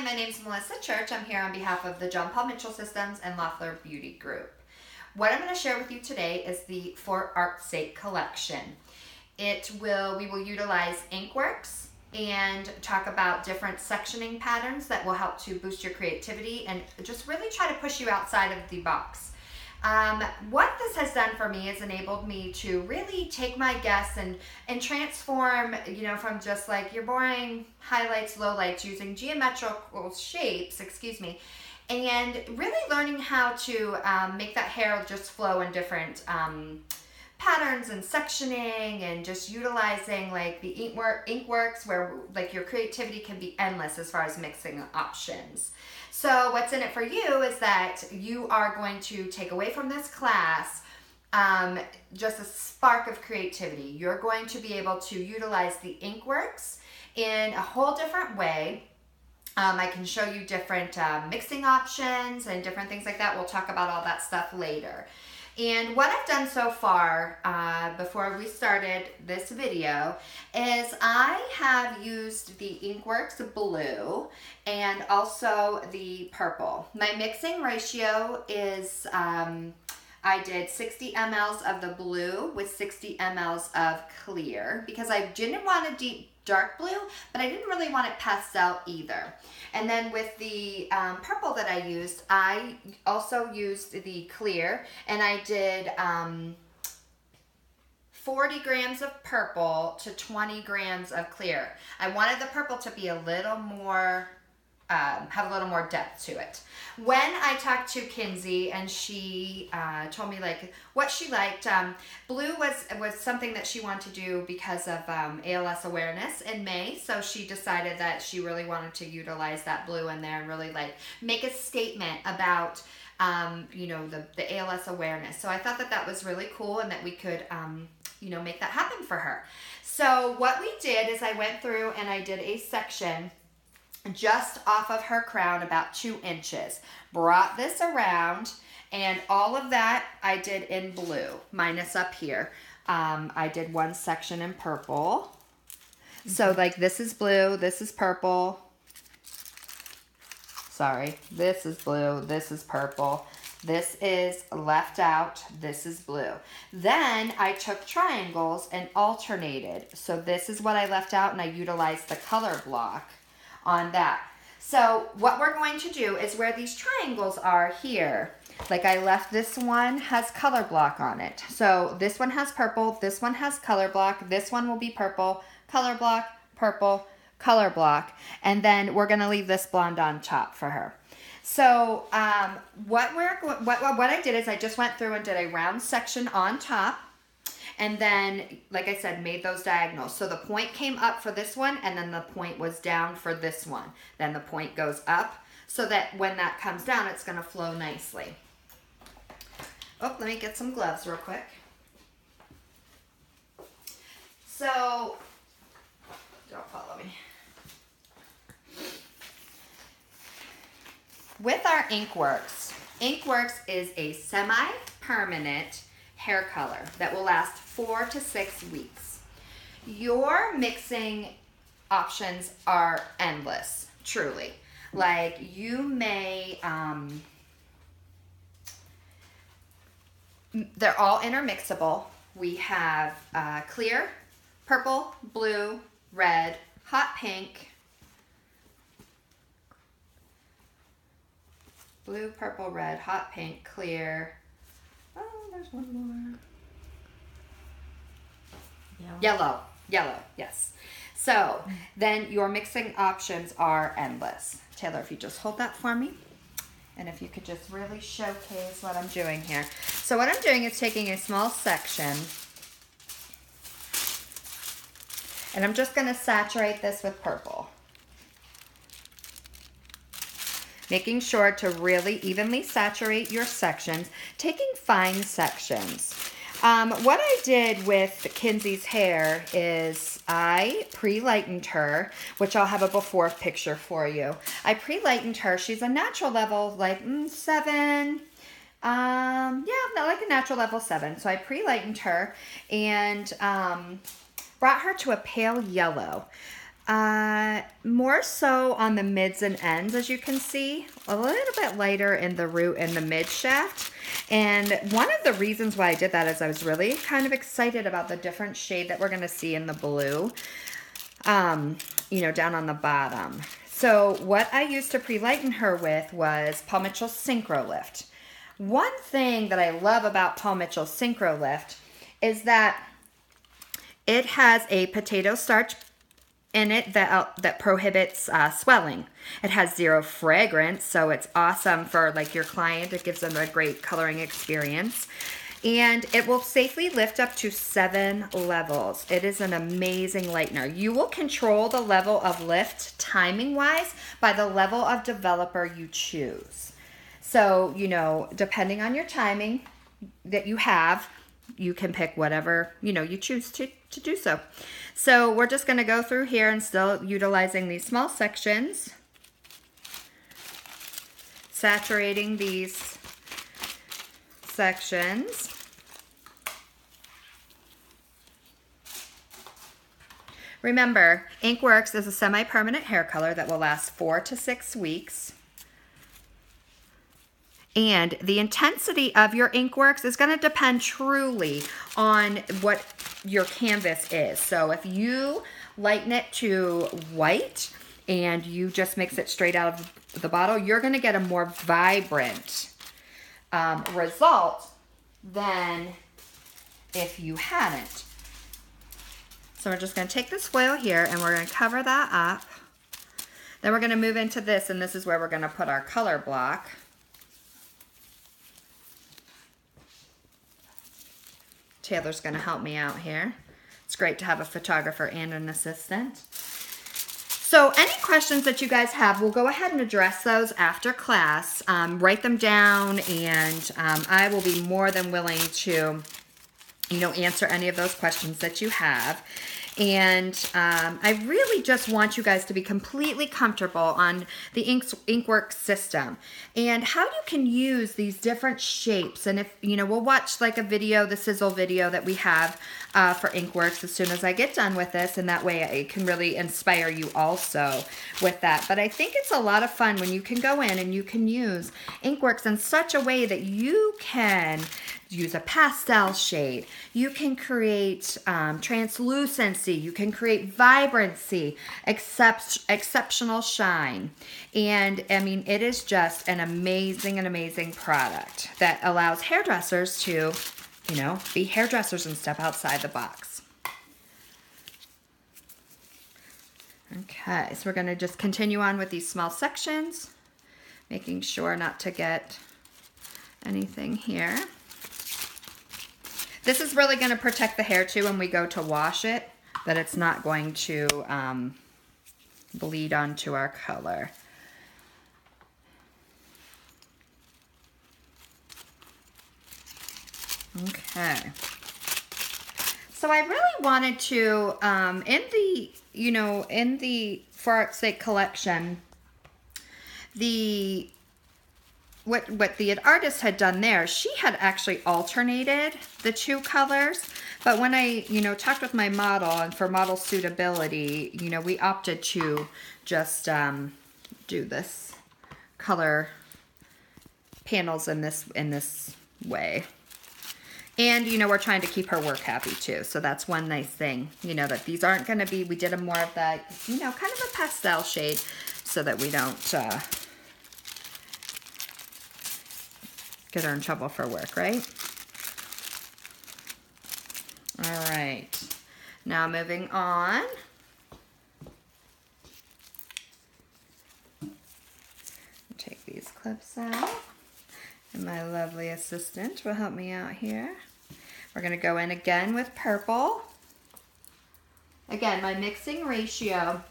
my name is Melissa Church. I'm here on behalf of the John Paul Mitchell Systems and Loeffler Beauty Group. What I'm going to share with you today is the For Art's Sake collection. We will utilize Inkworks and talk about different sectioning patterns that will help to boost your creativity and just really try to push you outside of the box. What this has done for me is enabled me to really take my guests and transform, from just like your boring highlights, lowlights using geometrical shapes, and really learning how to make that hair just flow in different patterns and sectioning, and just utilizing like the Inkworks where like your creativity can be endless as far as mixing options. So what's in it for you is that you are going to take away from this class just a spark of creativity. You're going to be able to utilize the Inkworks in a whole different way. I can show you different mixing options and different things like that. We'll talk about all that stuff later. And what I've done so far, before we started this video, is I have used the Inkworks blue and also the purple. My mixing ratio is, I did 60 mLs of the blue with 60 mLs of clear because I didn't want a deep dark blue, but I didn't really want it pastel either. And then with the purple that I also used the clear, and I did 40 grams of purple to 20 grams of clear. I wanted the purple to be a little more, have a little more depth to it. When I talked to Kinsey and she told me like what she liked, blue was something that she wanted to do because of ALS awareness in May. So she decided that she really wanted to utilize that blue in there and really like make a statement about the ALS awareness. So I thought that was really cool and that we could make that happen for her. So what we did is I went through and I did a section just off of her crown, about 2 inches. Brought this around, and all of that I did in blue, minus up here. I did one section in purple. So like this is blue, this is purple. Sorry, this is blue, this is purple. This is left out, this is blue. Then I took triangles and alternated. So this is what I left out, and I utilized the color block on that. So what we're going to do is where these triangles are here, like I left this one has color block on it. So this one has purple, this one has color block, this one will be purple, color block, purple, color block, and then we're going to leave this blonde on top for her. So what I did is I just went through and did a round section on top. And then, like I said, made those diagonals. So the point came up for this one, and then the point was down for this one. Then the point goes up, so that when that comes down, it's going to flow nicely. Oh, let me get some gloves real quick. So, don't follow me. With our Inkworks, Inkworks is a semi-permanent hair color that will last 4 to 6 weeks. Your mixing options are endless, truly. Like you may, they're all intermixable. We have clear, purple, blue, red, hot pink, blue, purple, red, hot pink, clear. Oh, there's one more. Yellow, yes. So then your mixing options are endless. Taylor, if you just hold that for me, and if you could just really showcase what I'm doing here. So what I'm doing is taking a small section, and I'm just going to saturate this with purple. Making sure to really evenly saturate your sections, taking fine sections. What I did with Kinsey's hair is I pre-lightened her, which I'll have a before picture for you. I pre-lightened her. She's a natural level, like 7. Like a natural level 7. So I pre-lightened her and brought her to a pale yellow. More so on the mids and ends, as you can see. A little bit lighter in the root and the mid shaft. And one of the reasons why I did that is I was really kind of excited about the different shade that we're going to see in the blue, you know, down on the bottom. So what I used to pre-lighten her with was Paul Mitchell Synchro Lift. One thing that I love about Paul Mitchell Synchro Lift is that it has a potato starch in it that prohibits swelling. It has zero fragrance, so it's awesome for like your client. It gives them a great coloring experience. And it will safely lift up to 7 levels. It is an amazing lightener. You will control the level of lift timing-wise by the level of developer you choose. So, you know, depending on your timing that you have, you can pick whatever, you know, you choose to do so. So we're just going to go through here and still utilizing these small sections, saturating these sections. Remember, Inkworks is a semi-permanent hair color that will last 4 to 6 weeks. And the intensity of your Inkworks is going to depend truly on what your canvas is. So if you lighten it to white and you just mix it straight out of the bottle, you're going to get a more vibrant result than if you hadn't. So we're just going to take this foil here and we're going to cover that up. Then we're going to move into this, and this is where we're going to put our color block. Taylor's going to help me out here. It's great to have a photographer and an assistant. So any questions that you guys have, we'll go ahead and address those after class. Write them down, and I will be more than willing to, you know, answer any of those questions that you have. And I really just want you guys to be completely comfortable on the Inkworks system and how you can use these different shapes. And if, you know, we'll watch like a video, the sizzle video that we have for Inkworks as soon as I get done with this. And that way it can really inspire you also with that. But I think it's a lot of fun when you can go in and you can use Inkworks in such a way that you can use a pastel shade. You can create translucency. You can create vibrancy, exceptional shine. And I mean, it is just an amazing product that allows hairdressers to, you know, be hairdressers and step outside the box. Okay, so we're going to just continue on with these small sections, making sure not to get anything here. This is really going to protect the hair too when we go to wash it, that it's not going to bleed onto our color. Okay. So I really wanted to, in the, you know, in the For Art's Sake collection, what the artist had done there, she had actually alternated the 2 colors. But when I, you know, talked with my model and for model suitability, you know, we opted to just do this color panels in this way. And, you know, we're trying to keep her work happy too. So that's one nice thing, you know, that these aren't going to be, we did a more of that, you know, kind of a pastel shade so that we don't get her in trouble for work, right? All right. Now moving on. Take these clips out. And my lovely assistant will help me out here. We're going to go in again with purple. Again, my mixing ratio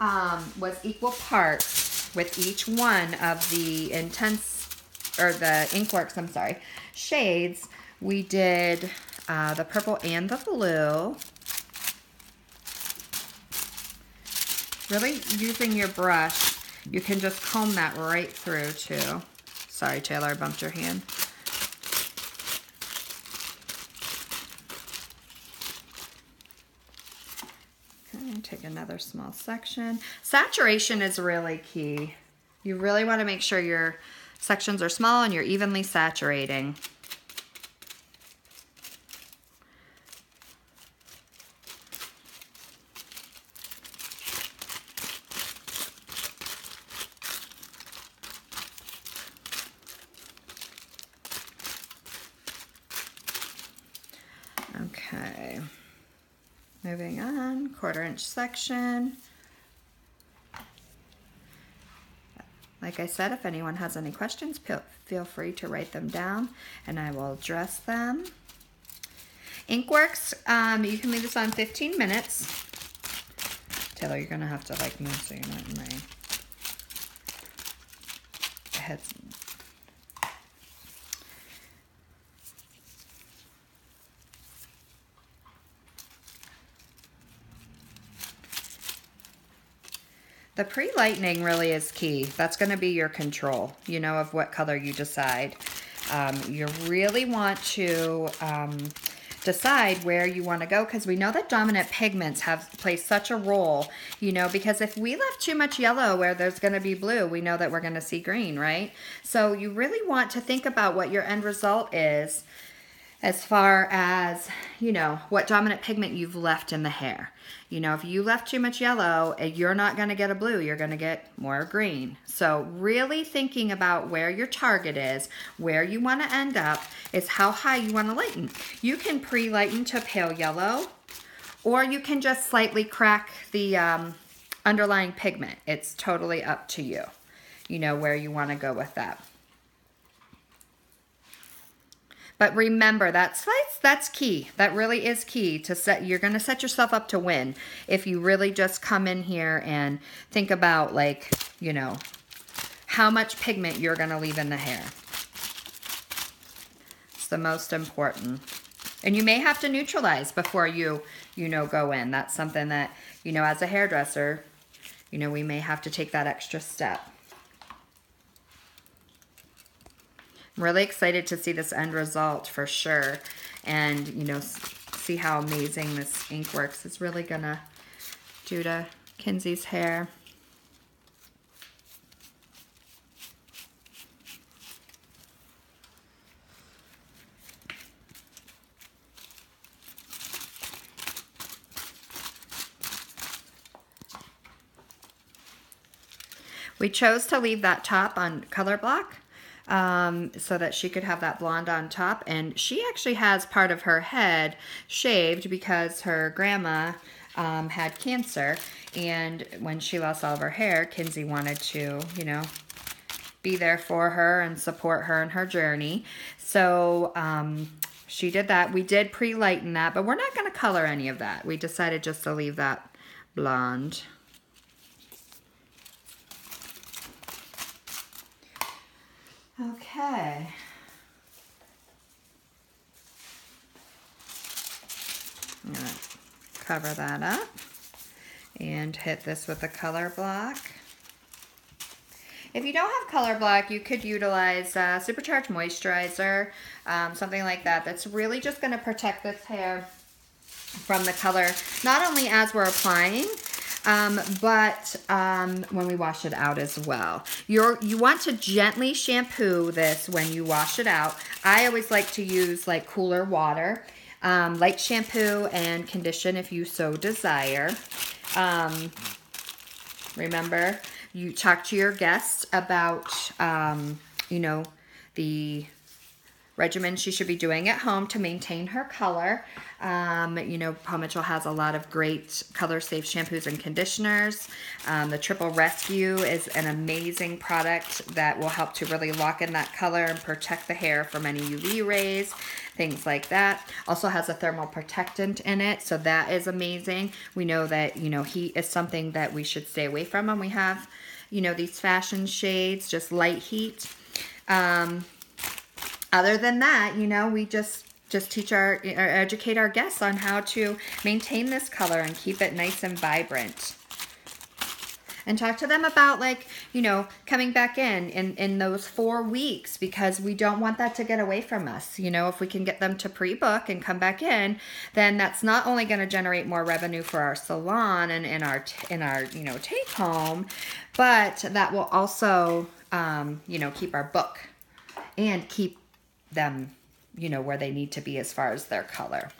was equal parts with each one of the the Inkworks, I'm sorry, shades. We did the purple and the blue. Really using your brush, you can just comb that right through too. Sorry, Taylor, I bumped your hand. Okay, take another small section. Saturation is really key. You really want to make sure your sections are small and you're evenly saturating. Okay, moving on, 1/4 inch section. Like I said, if anyone has any questions, feel free to write them down and I will address them. Inkworks, you can leave this on 15 minutes. Taylor, you're gonna have to like move so you're not in my head. The pre-lightening really is key. That's going to be your control, you know, of what color you decide. You really want to decide where you want to go, because we know that dominant pigments play such a role, you know, because if we left too much yellow where there's going to be blue, we know that we're going to see green, right? So you really want to think about what your end result is as far as, you know, what dominant pigment you've left in the hair. You know, if you left too much yellow, you're not going to get a blue, you're going to get more green. So really thinking about where your target is, where you want to end up, is how high you want to lighten. You can pre-lighten to pale yellow, or you can just slightly crack the underlying pigment. It's totally up to you, you know, where you want to go with that. But remember, that's key. That really is key to set. You're going to set yourself up to win if you really just come in here and think about, like, you know, how much pigment you're going to leave in the hair. It's the most important. And you may have to neutralize before you know, go in. That's something that, you know, as a hairdresser, you know, we may have to take that extra step. I'm really excited to see this end result for sure, and, you know, see how amazing this Inkworks is really gonna do to Kinsey's hair. We chose to leave that top on color block so that she could have that blonde on top, and she actually has part of her head shaved because her grandma had cancer, and when she lost all of her hair, Kinsey wanted to, you know, be there for her and support her in her journey. So she did that. We did pre-lighten that, but we're not going to color any of that. We decided just to leave that blonde. Okay. I'm going to cover that up and hit this with a color block. If you don't have color block, you could utilize Supercharged Moisturizer, something like that. That's really just going to protect this hair from the color, not only as we're applying, but when we wash it out as well. You want to gently shampoo this when you wash it out. I always like to use like cooler water, light shampoo and condition if you so desire. Remember, you talk to your guests about, you know, the regimen she should be doing at home to maintain her color. You know, Paul Mitchell has a lot of great color-safe shampoos and conditioners. The Triple Rescue is an amazing product that will help to really lock in that color and protect the hair from any UV rays, things like that. Also has a thermal protectant in it, so that is amazing. We know that, you know, heat is something that we should stay away from when we have, you know, these fashion shades, just light heat. Other than that, you know, we just teach educate our guests on how to maintain this color and keep it nice and vibrant. and talk to them about, like, you know, coming back in those 4 weeks, because we don't want that to get away from us. You know, if we can get them to pre-book and come back in, then that's not only going to generate more revenue for our salon and in our you know, take home, but that will also you know, keep our book and keep them, you know, where they need to be as far as their color.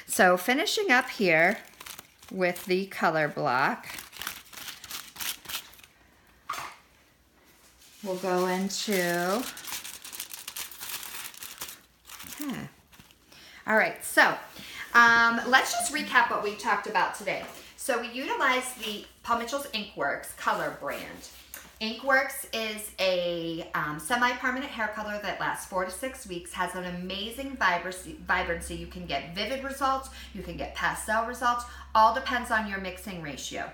So finishing up here with the color block, we'll go into, okay. All right, so let's just recap what we talked about today. So we utilized the Paul Mitchell's Inkworks color brand. Inkworks is a semi-permanent hair color that lasts 4 to 6 weeks, has an amazing vibrancy. You can get vivid results, you can get pastel results, all depends on your mixing ratio.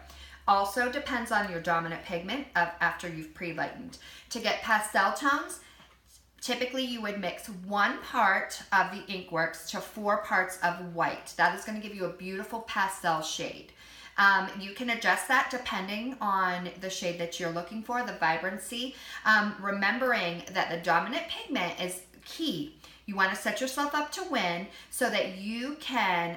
Also depends on your dominant pigment after you've pre-lightened. To get pastel tones, typically you would mix 1 part of the Inkworks to 4 parts of white. That is going to give you a beautiful pastel shade. You can adjust that depending on the shade that you're looking for, the vibrancy. Remembering that the dominant pigment is key. You want to set yourself up to win so that you can,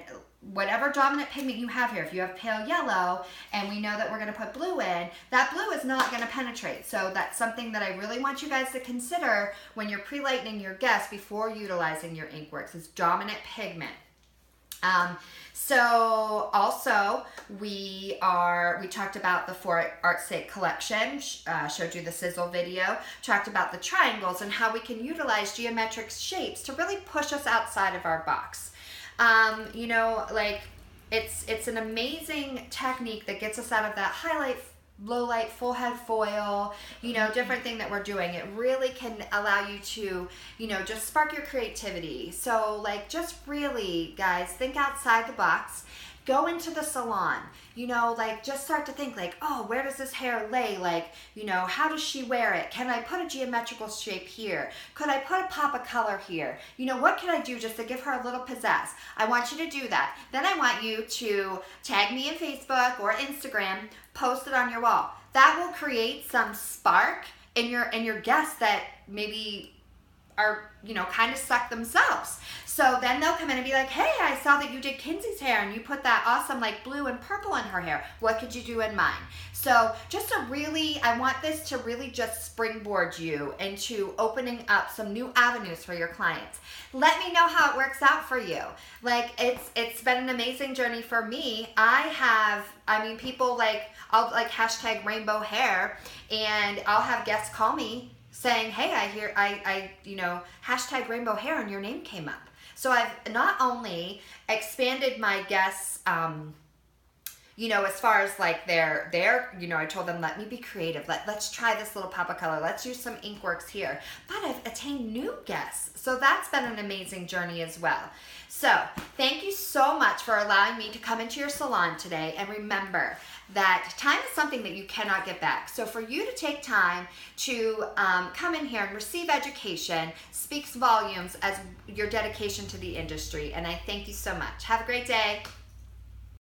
whatever dominant pigment you have here, if you have pale yellow and we know that we're going to put blue in, that blue is not going to penetrate. So that's something that I really want you guys to consider when you're pre-lightening your guests before utilizing your Inkworks, is dominant pigment. So also we talked about the For Art's Sake collection, showed you the sizzle video, talked about the triangles and how we can utilize geometric shapes to really push us outside of our box. You know, like it's an amazing technique that gets us out of that highlight, low light, full head foil, you know, different thing that we're doing. It really can allow you to, you know, just spark your creativity. So like, just really, guys, think outside the box. Go into the salon, you know, like just start to think like, oh, where does this hair lay? Like, you know, how does she wear it? Can I put a geometrical shape here? Could I put a pop of color here? You know, what can I do just to give her a little pizzazz? I want you to do that. Then I want you to tag me in Facebook or Instagram, post it on your wall. That will create some spark in your guests that maybe are, you know, kind of stuck themselves. So then they'll come in and be like, hey, I saw that you did Kinsey's hair and you put that awesome like blue and purple in her hair. What could you do in mine? So just to really, I want this to really just springboard you into opening up some new avenues for your clients. Let me know how it works out for you. Like it's been an amazing journey for me. I mean, people like, I'll like hashtag rainbow hair and I'll have guests call me saying, hey, I you know, hashtag rainbow hair and your name came up. So I've not only expanded my guests, you know, as far as like their, you know, I told them, let me be creative. Let's try this little pop of color. Let's use some Inkworks here. But I've attained new guests. So that's been an amazing journey as well. So thank you so much for allowing me to come into your salon today. And remember that time is something that you cannot get back. So for you to take time to come in here and receive education speaks volumes as your dedication to the industry. And I thank you so much. Have a great day.